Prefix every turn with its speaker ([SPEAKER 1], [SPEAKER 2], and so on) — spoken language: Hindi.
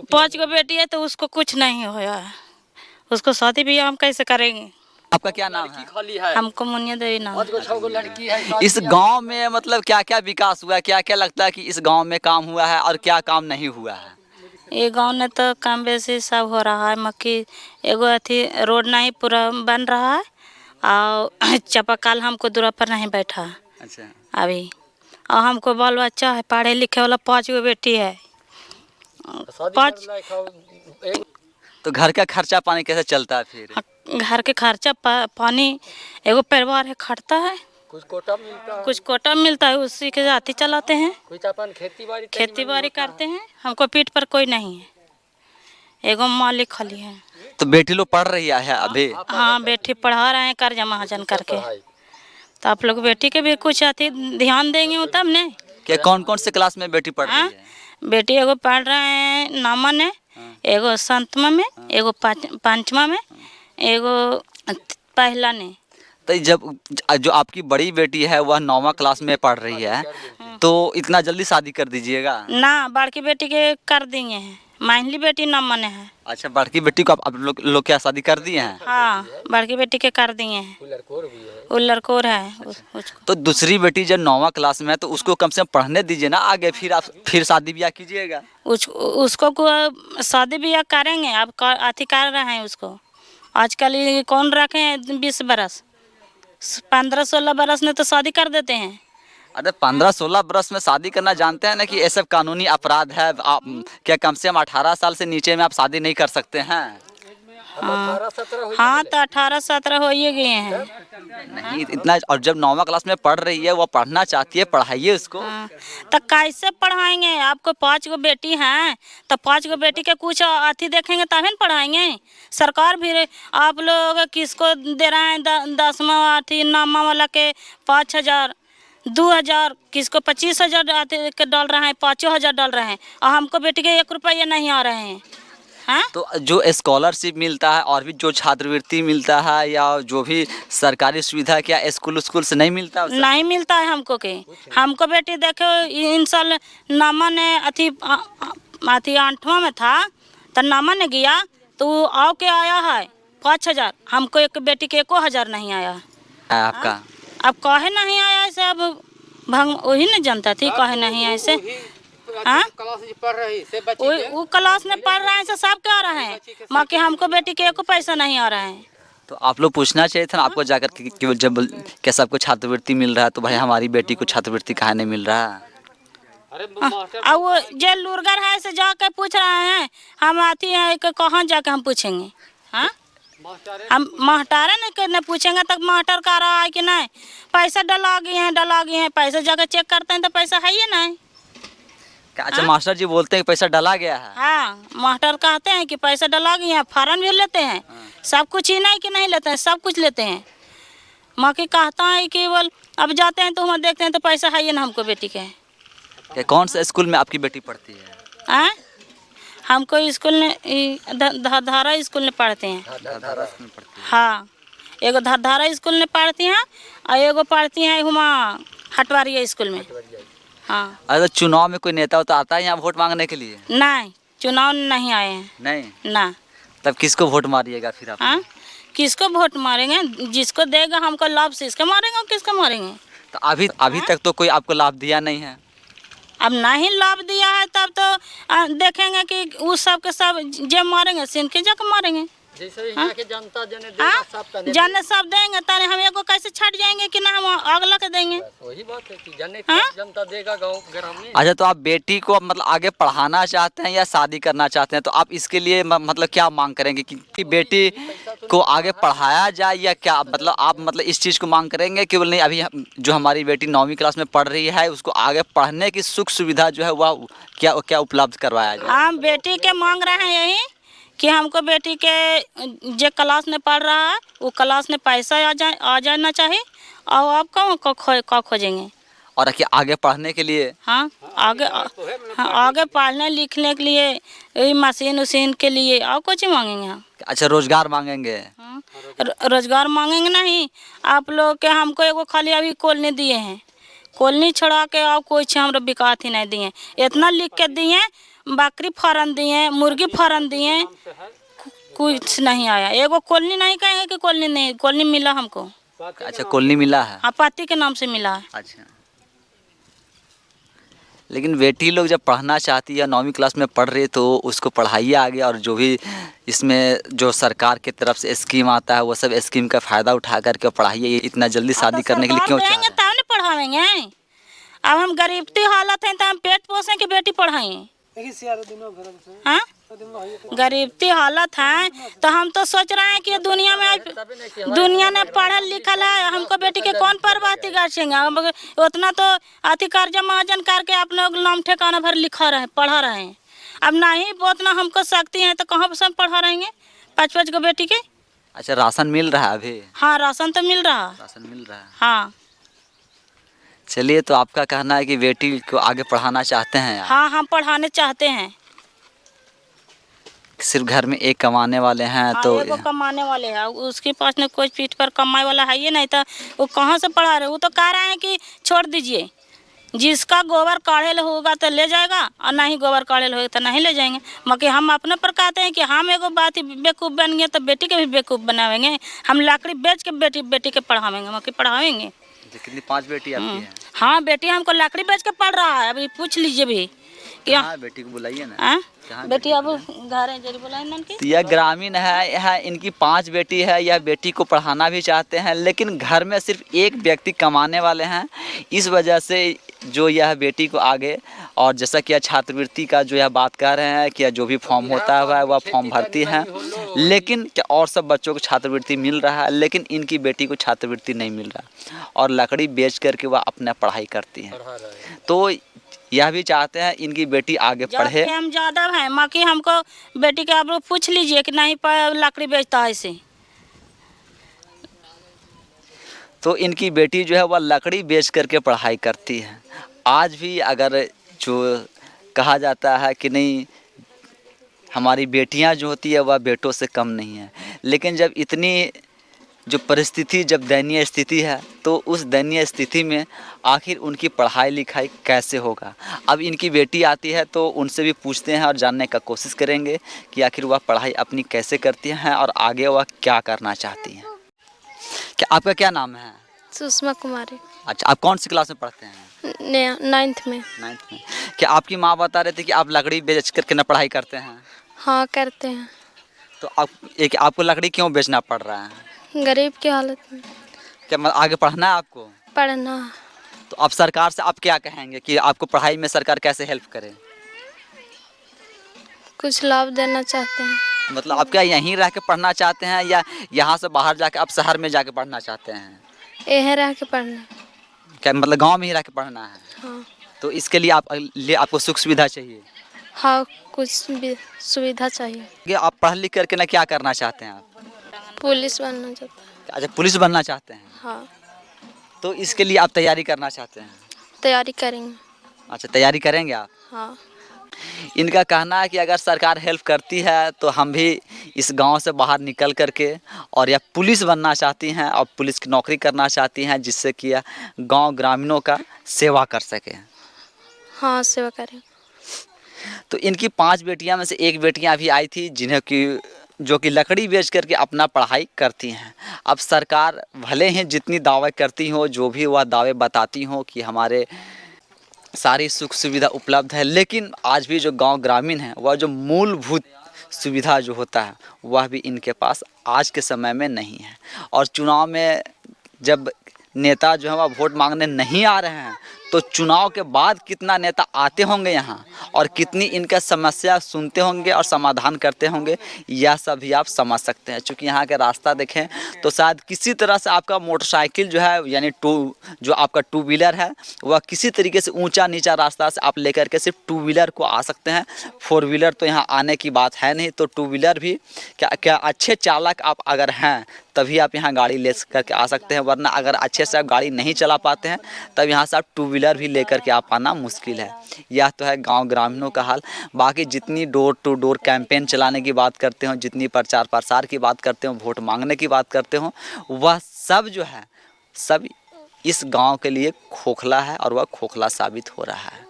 [SPEAKER 1] 5 गो बेटी है तो उसको कुछ नहीं होया है, उसको शादी भी हम कैसे करेंगे।
[SPEAKER 2] आपका क्या नाम है?
[SPEAKER 1] हमको मुनिया देवी नाम है।
[SPEAKER 2] इस गांव में मतलब क्या क्या विकास हुआ है, क्या क्या लगता है कि इस गांव में काम हुआ है और क्या काम नहीं हुआ है?
[SPEAKER 1] ये गांव में तो कम बेसी सब हो रहा है। मक्की एगो अथी रोड नहीं पूरा बन रहा है और चापाकल हमको दूरा पर नहीं बैठा
[SPEAKER 2] अच्छा।
[SPEAKER 1] अभी। और हमको बाल बच्चा है, पढ़े लिखे वाला 5 गो बेटी है। 5
[SPEAKER 2] तो घर का खर्चा पानी कैसे चलता है फिर?
[SPEAKER 1] घर के खर्चा पानी एगो परिवार है खटता है, कुछ कोटा मिलता है उसी के जाती चलाते हैं। कुछ अपन खेती बाड़ी करते हैं। हमको पीठ पर कोई नहीं है, एगो मालिक खाली है।
[SPEAKER 2] तो बेटी लोग पढ़ रही है अभी?
[SPEAKER 1] हाँ बेटी पढ़ा रहे हैं कर्जा महाजन करके। तो आप लोग बेटी के भी कुछ अति ध्यान देंगे तब ने।
[SPEAKER 2] क्या कौन कौन से क्लास में बेटी पढ़ रही है?
[SPEAKER 1] बेटी एगो पढ़ रहे हैं नामन है, एगो संतमा में, एगो पांचवा में, एगो पहला ने।
[SPEAKER 2] तो जब जो आपकी बड़ी बेटी है वह 9वां क्लास में पढ़ रही है तो इतना जल्दी शादी कर दीजिएगा?
[SPEAKER 1] ना, बड़की बेटी के कर दिए हैं, माइनली बेटी नामन है।
[SPEAKER 2] अच्छा, बड़की बेटी को आप लोग क्या शादी कर दिए हैं?
[SPEAKER 1] हाँ, बड़की बेटी के कर दिए हैं। वो लड़कोर है उसको।
[SPEAKER 2] तो दूसरी बेटी जब 9वां क्लास में है तो उसको कम से कम पढ़ने दीजिए ना आगे, फिर आप फिर शादी ब्याह कीजिएगा।
[SPEAKER 1] उसको शादी ब्याह करेंगे। अब अथी कर रहे हैं उसको। आजकल ये कौन रखे हैं 20 बरस, 15-16 बरस में तो शादी कर देते हैं।
[SPEAKER 2] अरे 15-16 बरस में शादी करना जानते हैं ना कि ये सब कानूनी अपराध है। आप क्या कम से कम 18 साल से नीचे में आप शादी नहीं कर सकते हैं?
[SPEAKER 1] हाँ तो 18-17 हो ही गए हैं।
[SPEAKER 2] नहीं इतना, और जब 9वां क्लास में पढ़ रही है, वो पढ़ना चाहती है, पढ़ाइए उसको।
[SPEAKER 1] तो कैसे पढ़ाएंगे? आपको 5 गो बेटी हैं तो 5 गो बेटी के कुछ अथी देखेंगे तभी न पढ़ाएंगे। सरकार भी आप लोग किसको दे रहे हैं 10वां अथी नामा वाला के 5,000 2,000, किसको 25,000 के डाल रहे हैं, 5,000 डाल रहे हैं और हमको बेटी के 1 रुपया नहीं आ रहे हैं। हाँ?
[SPEAKER 2] तो जो स्कॉलरशिप मिलता है और भी जो छात्रवृत्ति मिलता है या जो भी सरकारी सुविधा, क्या स्कूल से नहीं मिलता?
[SPEAKER 1] नहीं मिलता है हमको के। हमको बेटी देखो इन साल नामा ने अथी 8वां में था तो नामा ने गया तो आओ के आया है 5,000। हमको एक बेटी के 1,000 नहीं आया
[SPEAKER 2] आपका।
[SPEAKER 1] अब काहे नहीं आया ऐसे? अब वही नहीं जानता थी काहे नहीं आया ऐसे। हाँ, वो क्लास में पढ़ रहे हैं से सब क्या रहे हैं, माँ के हमको बेटी के 1 पैसा नहीं आ रहा है।
[SPEAKER 2] तो आप लोग पूछना चाहिए था ना आपको जाकर कि जब क्या सबको छात्रवृत्ति मिल रहा है तो भाई हमारी बेटी को छात्रवृत्ति कहाँ नहीं मिल रहा है?
[SPEAKER 1] अब वो जे लुरगर है से जाकर पूछ रहे हैं, हम आती हैं कहाँ जाकर हम पूछेंगे? हाँ, हम मास्टर ने पूछेंगे तक मास्टर कह रहा है कि नहीं पैसा डला गए हैं, पैसा जाकर चेक करते हैं तो पैसा है ही नहीं।
[SPEAKER 2] अच्छा, मास्टर जी बोलते हैं कि पैसा डला गया है?
[SPEAKER 1] हाँ, मास्टर कहते हैं कि पैसा डला गया है, फॉर्म भी लेते हैं। सब कुछ ही नहीं कि नहीं लेते हैं, सब कुछ लेते हैं। माँ की कहता है कि बोल अब जाते हैं तो हम देखते हैं तो पैसा है ही ना हमको बेटी के।
[SPEAKER 2] कौन सा स्कूल में आपकी बेटी पढ़ती है?
[SPEAKER 1] हमको स्कूल में धारा स्कूल में पढ़ते हैं। हाँ, एगो धारा स्कूल में पढ़ती हैं और एगो पढ़ती हैं हुमा हटवारिया स्कूल में। हाँ।
[SPEAKER 2] अरे चुनाव में कोई नेता तो आता है यहाँ वोट मांगने के लिए?
[SPEAKER 1] नहीं, चुनाव नहीं आए हैं।
[SPEAKER 2] नहीं
[SPEAKER 1] ना।
[SPEAKER 2] तब किसको वोट मारिएगा फिर आप?
[SPEAKER 1] हाँ, किसको वोट मारेंगे? जिसको देगा हमको लाभ से इसको मारेंगे और किसको मारेंगे?
[SPEAKER 2] तो अभी तक तो कोई आपको लाभ दिया नहीं है।
[SPEAKER 1] अब नहीं लाभ दिया है तब तो देखेंगे कि उस सब के सब जे मारेंगे सिंध के जाकर मारेंगे। जैसे यहाँ के जनता जने सब देंगे ताने हम एगो कैसे छट जाएंगे कि ना हम अगला के देंगे? वही बात है कि जनता देगा गाँव में।
[SPEAKER 2] अच्छा, तो आप बेटी को मतलब आगे पढ़ाना चाहते हैं या शादी करना चाहते हैं? तो आप इसके लिए मतलब क्या मांग करेंगे कि बेटी को आगे पढ़ाया जाए या क्या मतलब आप मतलब इस चीज़ को मांग करेंगे कि नहीं अभी जो हमारी बेटी 9वीं क्लास में पढ़ रही है उसको आगे पढ़ने की सुख सुविधा जो है वह क्या उपलब्ध करवाया जाए?
[SPEAKER 1] हम बेटी के मांग रहे हैं यही कि हमको बेटी के जो क्लास में पढ़ रहा है वो क्लास में पैसा आ जाना चाहिए और आप कहाँ खोजेंगे?
[SPEAKER 2] और आगे पढ़ने के लिए?
[SPEAKER 1] हाँ, आगे पढ़ने लिखने के लिए यही मशीन के लिए और कुछ मांगेंगे हम?
[SPEAKER 2] अच्छा, रोजगार मांगेंगे?
[SPEAKER 1] हाँ, रोजगार मांगेंगे नहीं। आप लोग के हमको एगो खाली अभी कॉलोनी दिए हैं, कॉलोनी छोड़ा के और कुछ हमरा विकास ही नहीं दिए। इतना लिख के दिए बकरी फार्म दिए, मुर्गी फार्म दिए, कुछ नहीं आया। एगो कॉलोनी नहीं कहेंगे कि कॉलोनी नहीं, कॉलोनी मिला हमको।
[SPEAKER 2] अच्छा, कॉलोनी मिला है।
[SPEAKER 1] हाँ, पाती के नाम से मिला है।
[SPEAKER 2] अच्छा, लेकिन बेटी लोग जब पढ़ना चाहती है, 9वीं क्लास में पढ़ रही है, तो उसको पढ़ाइए आगे, और जो भी इसमें जो सरकार की तरफ से स्कीम आता है वो सब स्कीम का फ़ायदा उठा करके पढ़ाइए। इतना जल्दी शादी करने के लिए क्यों चाह रहे हैं?
[SPEAKER 1] तब नहीं पढ़ावेंगे। अब हम गरीबती हालत है तो हम पेट पोसें कि बेटी पढ़ाएं? हाँ, गरीबती हालत है तो हम तो सोच रहे हैं कि दुनिया में दुनिया ने पढ़ल लिखल है, हमको बेटी के कौन परवाह करेंगे। उतना तो अधिकार जमाजन करके आप लोग नाम ठिकाना भर लिखा रहे, पढ़ा रहे हैं। अब नहीं उतना हमको शक्ति है तो कहाँ से हम पढ़ा रहेंगे 5-5 को बेटी के।
[SPEAKER 2] अच्छा, राशन मिल रहा है अभी?
[SPEAKER 1] हाँ, राशन तो मिल रहा है।
[SPEAKER 2] राशन मिल रहा है।
[SPEAKER 1] हाँ।
[SPEAKER 2] चलिए, तो आपका कहना है कि बेटी को आगे पढ़ाना चाहते हैं आप?
[SPEAKER 1] हाँ, हम पढ़ाने चाहते हैं।
[SPEAKER 2] सिर्फ घर में एक कमाने वाले हैं।
[SPEAKER 1] हाँ,
[SPEAKER 2] तो
[SPEAKER 1] एगो कमाने वाले हैं, उसके पास में कोई पीठ पर कमाए वाला है ही नहीं, तो वो कहाँ से पढ़ा रहे? वो तो कह रहे हैं कि छोड़ दीजिए, जिसका गोबर काढ़ेल होगा तो ले जाएगा, और नहीं गोबर काढ़ेल होगा तो नहीं ले जाएंगे। मगर हम अपने पर कहते हैं कि हम एगो बात ही बेवकूफ़ बन गए तो बेटी के भी बेवकूफ़ बनावेंगे। हम लकड़ी बेच के बेटी के पढ़ावेंगे, मगर पढ़ावेंगे।
[SPEAKER 2] कितनी 5 बेटी आपकी है?
[SPEAKER 1] हाँ, बेटी हमको लकड़ी बेच के पढ़ रहा है। अभी पूछ लीजिए भी कि
[SPEAKER 2] हाँ, बेटी को बुलाइए ना।
[SPEAKER 1] बेटी अब घर है, जरी बुलाए नन की।
[SPEAKER 2] तो यह ग्रामीण है, यह इनकी 5 बेटी है। यह बेटी को पढ़ाना भी चाहते हैं, लेकिन घर में सिर्फ एक व्यक्ति कमाने वाले हैं। इस वजह से जो यह बेटी को आगे, और जैसा कि यह छात्रवृत्ति का जो यह बात कर रहे हैं कि जो भी फॉर्म होता है वह फॉर्म भरती हैं, लेकिन क्या और सब बच्चों को छात्रवृत्ति मिल रहा है, लेकिन इनकी बेटी को छात्रवृत्ति नहीं मिल रहा, और लकड़ी बेच करके वह अपना पढ़ाई करती है। तो यह भी चाहते हैं इनकी बेटी आगे पढ़े।
[SPEAKER 1] हम ज़्यादा हैं माँ की, हमको बेटी के आप लोग पूछ लीजिए कि नहीं लकड़ी बेचता है इसे।
[SPEAKER 2] तो इनकी बेटी जो है वह लकड़ी बेच करके पढ़ाई करती है। आज भी अगर जो कहा जाता है कि नहीं, हमारी बेटियां जो होती है वह बेटों से कम नहीं है, लेकिन जब इतनी जो परिस्थिति, जब दयनीय स्थिति है, तो उस दयनीय स्थिति में आखिर उनकी पढ़ाई लिखाई कैसे होगा। अब इनकी बेटी आती है तो उनसे भी पूछते हैं और जानने का कोशिश करेंगे कि आखिर वह पढ़ाई अपनी कैसे करती हैं और आगे वह क्या करना चाहती हैं। क्या आपका क्या नाम है?
[SPEAKER 3] सुषमा कुमारी।
[SPEAKER 2] अच्छा, आप कौन सी क्लास में पढ़ते हैं?
[SPEAKER 3] 9th में।
[SPEAKER 2] 9th में। क्या आपकी माँ बता रहे थे कि आप लकड़ी बेच करके ना पढ़ाई करते हैं?
[SPEAKER 3] हाँ, करते हैं।
[SPEAKER 2] तो आपको लकड़ी क्यों बेचना पड़ रहा है?
[SPEAKER 3] गरीब की हालत में।
[SPEAKER 2] क्या आगे पढ़ना है आपको?
[SPEAKER 3] पढ़ना।
[SPEAKER 2] तो अब सरकार से आप क्या कहेंगे कि आपको पढ़ाई में सरकार कैसे हेल्प करे?
[SPEAKER 3] कुछ लाभ देना चाहते हैं।
[SPEAKER 2] मतलब आप क्या यहीं रह के पढ़ना चाहते हैं, या यहाँ से बाहर जाके आप शहर में जाके पढ़ना चाहते हैं?
[SPEAKER 3] यहीं रह के पढ़ना।
[SPEAKER 2] क्या मतलब गांव में ही रह के पढ़ना है?
[SPEAKER 3] हाँ।
[SPEAKER 2] तो इसके लिए आपको सुख सुविधा चाहिए?
[SPEAKER 3] हाँ, कुछ भी सुविधा चाहिए।
[SPEAKER 2] कि आप पढ़ लिख करके ना क्या करना चाहते हैं आप?
[SPEAKER 3] पुलिस बनना चाहता है।
[SPEAKER 2] अच्छा, पुलिस बनना चाहते हैं।
[SPEAKER 3] हाँ।
[SPEAKER 2] तो इसके लिए आप तैयारी करना चाहते हैं?
[SPEAKER 3] तैयारी करेंगे।
[SPEAKER 2] अच्छा, तैयारी करेंगे आप?
[SPEAKER 3] हाँ।
[SPEAKER 2] इनका कहना है कि अगर सरकार हेल्प करती है तो हम भी इस गांव से बाहर निकल करके, और या पुलिस बनना चाहती हैं और पुलिस की नौकरी करना चाहती हैं, जिससे कि गांव ग्रामीणों का सेवा कर सके।
[SPEAKER 3] हाँ, सेवा करें।
[SPEAKER 2] तो इनकी 5 बेटियां में से एक बेटियां अभी आई थी जो कि लकड़ी बेच करके अपना पढ़ाई करती हैं। अब सरकार भले ही जितनी दावे करती हो, जो भी वह दावे बताती हो कि हमारे सारी सुख सुविधा उपलब्ध है, लेकिन आज भी जो गांव ग्रामीण है वह जो मूलभूत सुविधा जो होता है वह भी इनके पास आज के समय में नहीं है। और चुनाव में जब नेता जो है वह वोट मांगने नहीं आ रहे हैं, तो चुनाव के बाद कितना नेता आते होंगे यहाँ, और कितनी इनका समस्या सुनते होंगे और समाधान करते होंगे, यह सब भी आप समझ सकते हैं। क्योंकि यहाँ का रास्ता देखें तो शायद किसी तरह से आपका मोटरसाइकिल जो है, यानी जो आपका 2 व्हीलर है, वह किसी तरीके से ऊंचा नीचा रास्ता से आप लेकर के सिर्फ 2 व्हीलर को आ सकते हैं। 4 व्हीलर तो यहाँ आने की बात है नहीं, तो 2 व्हीलर भी क्या अच्छे चालक आप अगर हैं तभी आप यहाँ गाड़ी ले करके आ सकते हैं, वरना अगर अच्छे से आप गाड़ी नहीं चला पाते हैं तब यहाँ से आप 2 व्हीलर भी लेकर के आप आना मुश्किल है। यह तो है गांव ग्रामीणों का हाल। बाकी जितनी डोर टू डोर कैंपेन चलाने की बात करते हो, जितनी प्रचार प्रसार की बात करते हो, वोट मांगने की बात करते हो, वह सब जो है सब इस गांव के लिए खोखला है, और वह खोखला साबित हो रहा है।